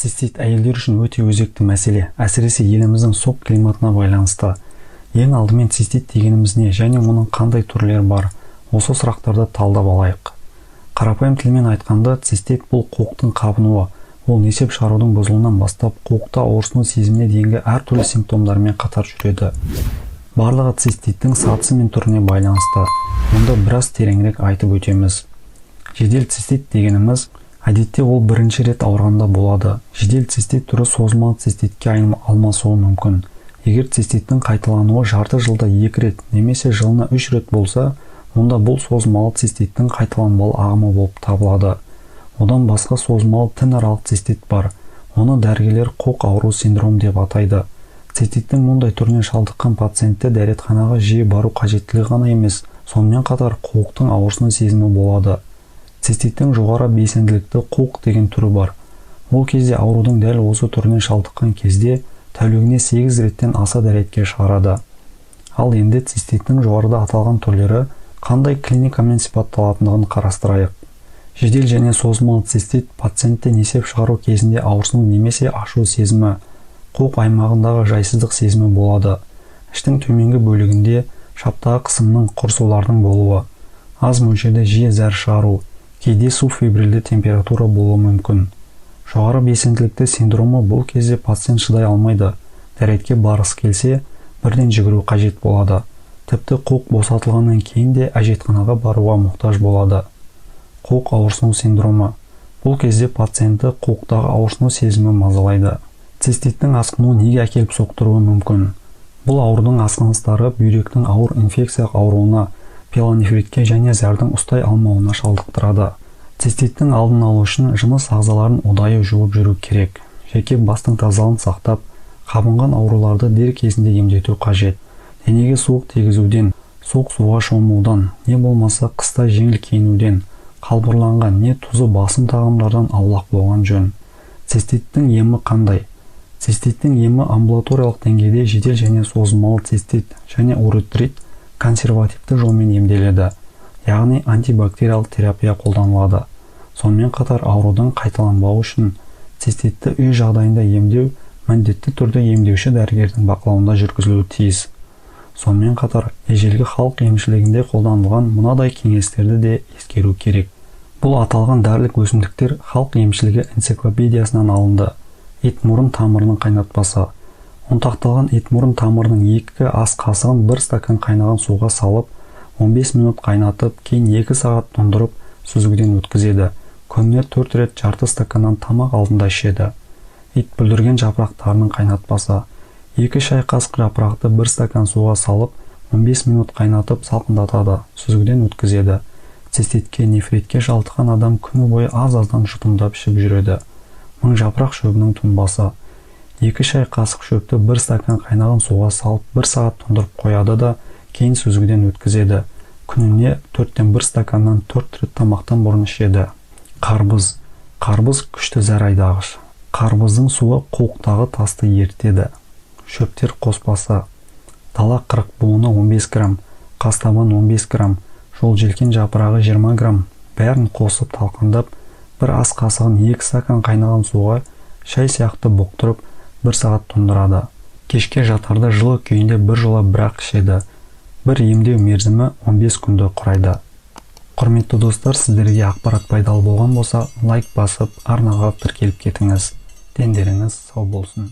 Цистит әйелдер үшін өте өзекті мәселе, әсіресе еліміздің соқ климатына байланысты. Ең алдымен цистит дегеніміз не және оның қандай түрлері бар? Осы сұрақтарды талдап алайық. Қарапайым тілмен айтқанда, цистит бұл қуықтың қабынуы. Ол несеп шығарудың бұзылуынан бастап қуықта ауырсыну сезіміне дейінгі әртүрлі симптомдармен қатар жүреді. Барлығы циститтің сатысы мен түріне байланысты. Мұнда біраз тереңірек айтып өтеміз. Жедел цистит дегеніміз әдетте ол бірінші рет ауырғанда болады. Жедел цистит түрі созылмалы циститке алмасуы мүмкін. Егер циститтің қайталануы жарты жылда 2 рет немесе жылына 3 рет болса, онда бұл созылмалы циститтің қайталанбалы ағымы болып табылады. Одан басқа созылмалы тінаралық цистит бар. Оны дәрігерлер қоқ ауру синдром деп атайды. Циститтің мұндай түріне шалдыққан пациентте дәретханаға жиі бару қажеттілігі ғана емес, сонымен қатар қуықтың ауырсыну сезімі болады. Циститтің жоғары белсенділікті қуық деген түрі бар. Ол кезде аурудың дәл осы түріне шалдыққан кезде тәулігіне 8 реттен аса дәретке шығарады. Ал енді циститтің жоғарыда аталған түрлері қандай клиникамен сипатталатындығын қарастырайық. Жедел және созылмалы цистит пациентте несеп шығару кезінде ауырсыну немесе ашу сезімі, қуық аймағындағы жайсыздық сезімі болады. Іштің төменгі бөлігінде шаптағы қысымның құрсаулардың болуы, аз мөлшерде жиі зәр шығару, кейде субфебрильді температура болуы мүмкін. Жоғары белсенділікті синдромы бұл кезде пациент шыдай алмайды. Дәретке барғысы келсе, бірден жүгіру қажет болады. Тіпті қуық босатылғаннан кейін де әжетханаға баруға мұқтаж болады. Қуық ауырсыну синдромы. Бұл кезде пациентті қуықтағы ауырсыну сезімі мазалайды. Циститтің асқынуы неге әкеліп соқтыруы мүмкін? Бұл аурудың асқыныстары бүйректің ауыр инфекциялық ауруына, пиелонефритке және зәрдің ұстай алмауына шалдықтырады. Циститтің алдын алу үшін жыныс ағзаларын ұдайы жуып жүру керек. Жеке бастың тазалығын сақтап, қабынған ауруларды дер кезінде емдету қажет. Денеге суық тигізуден, суық суға шомылудан, не болмаса қыста жеңіл киінуден, қалбырланған не тұзы басым тағамдардан аулақ болған жөн. Циститтің емі қандай? Циститтің емі амбулаториялық деңгейде жедел және созылмалы цистит және уретрит консервативті жолмен емделеді, яғни антибактериялық терапия қолданылады. Сонымен қатар аурудың қайталанбауы үшін циститті үй жағдайында емдеу міндетті түрде емдеуші дәрігердің бақылауында жүргізілуі тиіс. Сонымен қатар ежелгі халық емшілігінде қолданылған мынадай кеңестерді де ескеру керек. Бұл аталған дәрілік өсімдіктер халық емшілігі энциклопедиясынан алынды. Итмұрын тамырының қайнатпасы. Ұнтақталған итмұрын тамырының 2 ас қасығын 1 стакан қайнаған суға салып, 15 минут қайнатып, кейін 2 сағат тұндырып, сүзгіден өткізеді. Күніне 4 рет жарты стаканнан тамақ алдында ішеді. Ит бүлдірген жапырақтарының қайнатпасы. 2 шай қасық жапырақты 1 стакан суға салып, 15 минут қайнатып, салқындатады, сүзгіден өткізеді. Циститке, нефритке шалдыққан адам күні бойы аз-аздан жұтымдап ішіп жүреді. Мың жапырақ шөбінің тұнбасы. 2 шай қасық шөпті 1 стакан қайнаған суға салып 1 сағат тұндырып қояды да, кейін сүзгіден өткізеді. Күніне 4-тен 1 стаканнан 4 рет тамақтан бұрын ішеді. Қарбыз. Қарбыз күшті зәр айдағыш. Қарбыздың суы қуықтағы тасты ерітеді. Шөптер қоспасы. Дала 40 буыны 15 грамм, қастабан 15 грамм, жолжелкен жапырағы 20 грамм. Бәрін қосып талқандап, 1 ас қасығын 2 стакан қайнаған суға шай сияқты бұқтырып 1 сағат тұндырады. Кешке жатарда жылы күйінде бір жола бірақ ішеді. Бір емдеу мерзімі 15 күнді құрайды. Құрметті достар, сіздерге ақпарат пайдалы болған болса, лайк басып, арнаға тіркеліп кетіңіз. Дендеріңіз сау болсын.